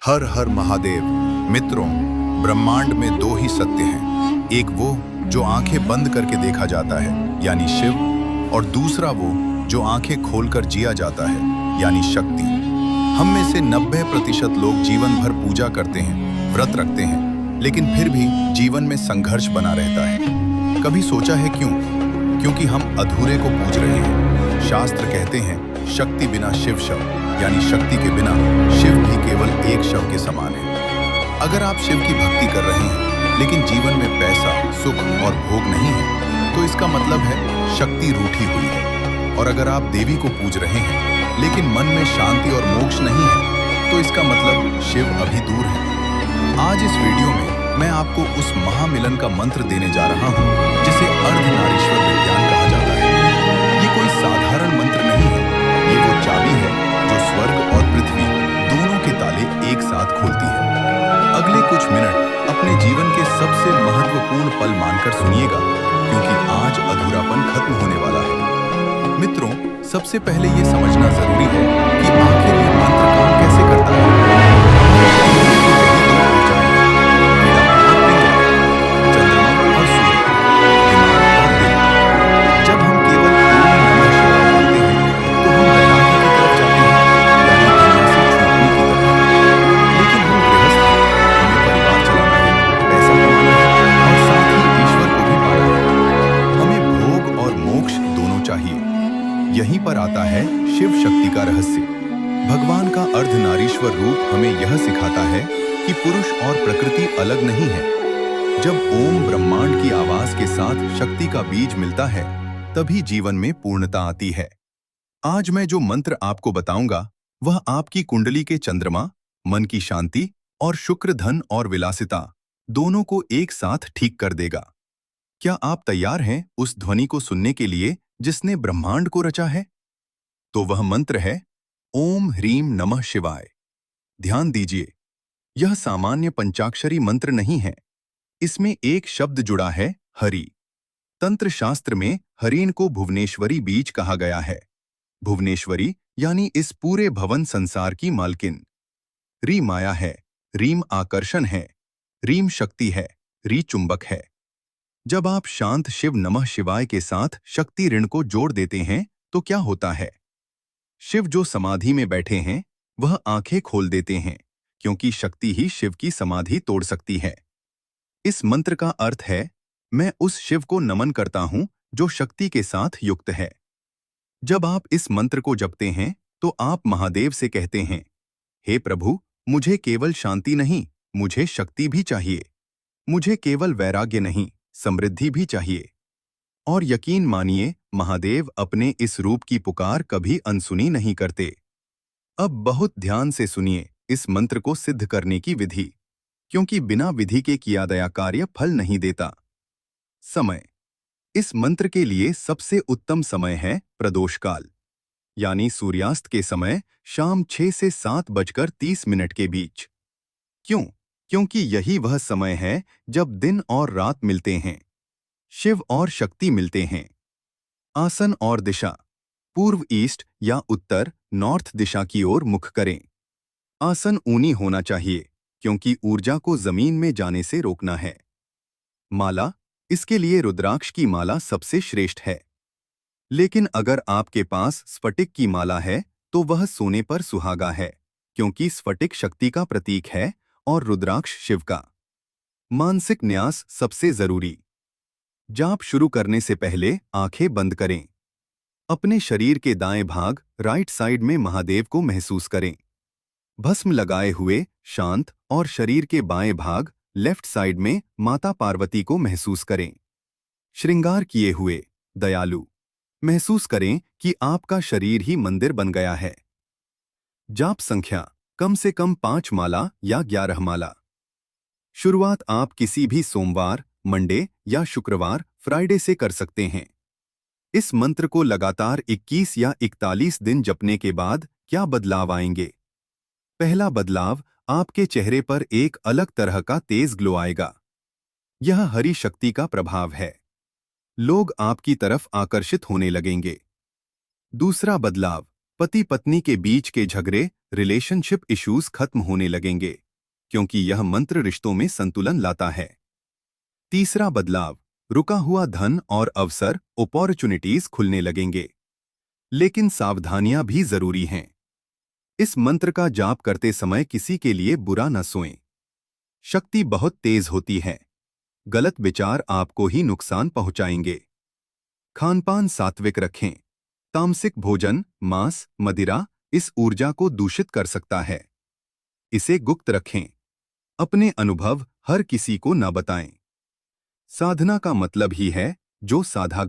हर हर महादेव। मित्रों, ब्रह्मांड में दो ही सत्य हैं। एक वो जो आंखें बंद करके देखा जाता है यानी शिव, और दूसरा वो जो आंखें खोलकर जिया जाता है यानी शक्ति। हम में से 90% लोग जीवन भर पूजा करते हैं, व्रत रखते हैं, लेकिन फिर भी जीवन में संघर्ष बना रहता है। कभी सोचा है क्यों? क्योंकि हम अधूरे को पूज रहे हैं। शास्त्र कहते हैं शक्ति बिना शिव शव, यानी शक्ति के बिना शिव भी केवल एक शव के समान है। अगर आप शिव की भक्ति कर रहे हैं लेकिन जीवन में पैसा, सुख और भोग नहीं है, तो इसका मतलब है शक्ति रूठी हुई है। और अगर आप देवी को पूज रहे हैं लेकिन मन में शांति और मोक्ष नहीं है, तो इसका मतलब शिव अभी दूर है। आज इस वीडियो में मैं आपको उस महामिलन का मंत्र देने जा रहा हूं जिसे अर्धनारीश्वर विज्ञान कहा जाता है। ये कोई साधारण मंत्र नहीं है, ये वो चाबी है जो स्वर्ग और पृथ्वी दोनों के ताले एक साथ खोलती है। अगले कुछ मिनट अपने जीवन के सबसे महत्वपूर्ण पल मानकर सुनिएगा, क्योंकि आज अधूरापन खत्म होने वाला है। मित्रों, सबसे पहले ये समझना जरूरी है कि आखिर ये मंत्र काम कैसे करता है। यहीं पर आता है शिव शक्ति का रहस्य। भगवान का अर्धनारीश्वर रूप हमें यह सिखाता है कि पुरुष और प्रकृति अलग नहीं है। जब ओम ब्रह्मांड की आवाज के साथ शक्ति का बीज मिलता है, तभी जीवन में पूर्णता आती है। आज मैं जो मंत्र आपको बताऊंगा वह आपकी कुंडली के चंद्रमा, मन की शांति और शुक्र, धन और विलासिता दोनों को एक साथ ठीक कर देगा। क्या आप तैयार हैं उस ध्वनि को सुनने के लिए जिसने ब्रह्मांड को रचा है? तो वह मंत्र है ओम ह्रीम नमः शिवाय। ध्यान दीजिए, यह सामान्य पंचाक्षरी मंत्र नहीं है। इसमें एक शब्द जुड़ा है, हरि। तंत्र शास्त्र में हरिन को भुवनेश्वरी बीज कहा गया है। भुवनेश्वरी यानी इस पूरे भवन संसार की मालकिन। री माया है, रीम आकर्षण है, रीम शक्ति है, री चुंबक है। जब आप शांत शिव नमः शिवाय के साथ शक्ति ऋण को जोड़ देते हैं तो क्या होता है? शिव जो समाधि में बैठे हैं वह आंखें खोल देते हैं, क्योंकि शक्ति ही शिव की समाधि तोड़ सकती है। इस मंत्र का अर्थ है, मैं उस शिव को नमन करता हूं जो शक्ति के साथ युक्त है। जब आप इस मंत्र को जपते हैं तो आप महादेव से कहते हैं, हे प्रभु, मुझे केवल शांति नहीं, मुझे शक्ति भी चाहिए। मुझे केवल वैराग्य नहीं, समृद्धि भी चाहिए। और यकीन मानिए, महादेव अपने इस रूप की पुकार कभी अनसुनी नहीं करते। अब बहुत ध्यान से सुनिए इस मंत्र को सिद्ध करने की विधि, क्योंकि बिना विधि के किया गया कार्य फल नहीं देता। समय। इस मंत्र के लिए सबसे उत्तम समय है प्रदोष काल, यानी सूर्यास्त के समय, शाम 6 से 7:30 के बीच। क्यों? क्योंकि यही वह समय है जब दिन और रात मिलते हैं, शिव और शक्ति मिलते हैं। आसन और दिशा। पूर्व ईस्ट या उत्तर नॉर्थ दिशा की ओर मुख करें। आसन ऊनी होना चाहिए, क्योंकि ऊर्जा को जमीन में जाने से रोकना है। माला। इसके लिए रुद्राक्ष की माला सबसे श्रेष्ठ है, लेकिन अगर आपके पास स्फटिक की माला है तो वह सोने पर सुहागा है, क्योंकि स्फटिक शक्ति का प्रतीक है और रुद्राक्ष शिव का। मानसिक न्यास सबसे जरूरी। जाप शुरू करने से पहले आंखें बंद करें। अपने शरीर के दाएं भाग राइट साइड में महादेव को महसूस करें। भस्म लगाए हुए, शांत और शरीर के बाएं भाग लेफ्ट साइड में माता पार्वती को महसूस करें। श्रृंगार किए हुए, दयालु। महसूस करें कि आपका शरीर ही मंदिर बन गया है। जाप संख्या कम से कम 5 माला या 11 माला। शुरुआत आप किसी भी सोमवार, मंडे या शुक्रवार, फ्राइडे से कर सकते हैं। इस मंत्र को लगातार 21 या 41 दिन जपने के बाद क्या बदलाव आएंगे? पहला बदलाव, आपके चेहरे पर एक अलग तरह का तेज ग्लो आएगा। यह हरि शक्ति का प्रभाव है। लोग आपकी तरफ आकर्षित होने लगेंगे। दूसरा बदलाव, पति पत्नी के बीच के झगड़े, रिलेशनशिप इश्यूज खत्म होने लगेंगे, क्योंकि यह मंत्र रिश्तों में संतुलन लाता है। तीसरा बदलाव, रुका हुआ धन और अवसर, अपॉर्चुनिटीज खुलने लगेंगे। लेकिन सावधानियां भी जरूरी हैं। इस मंत्र का जाप करते समय किसी के लिए बुरा न सोएं। शक्ति बहुत तेज होती है। गलत विचार आपको ही नुकसान पहुंचाएंगे। खानपान सात्विक रखें। तामसिक भोजन, मांस, मदिरा इस ऊर्जा को दूषित कर सकता है। इसे गुप्त रखें। अपने अनुभव हर किसी को न बताएं। साधना का मतलब ही है जो साधा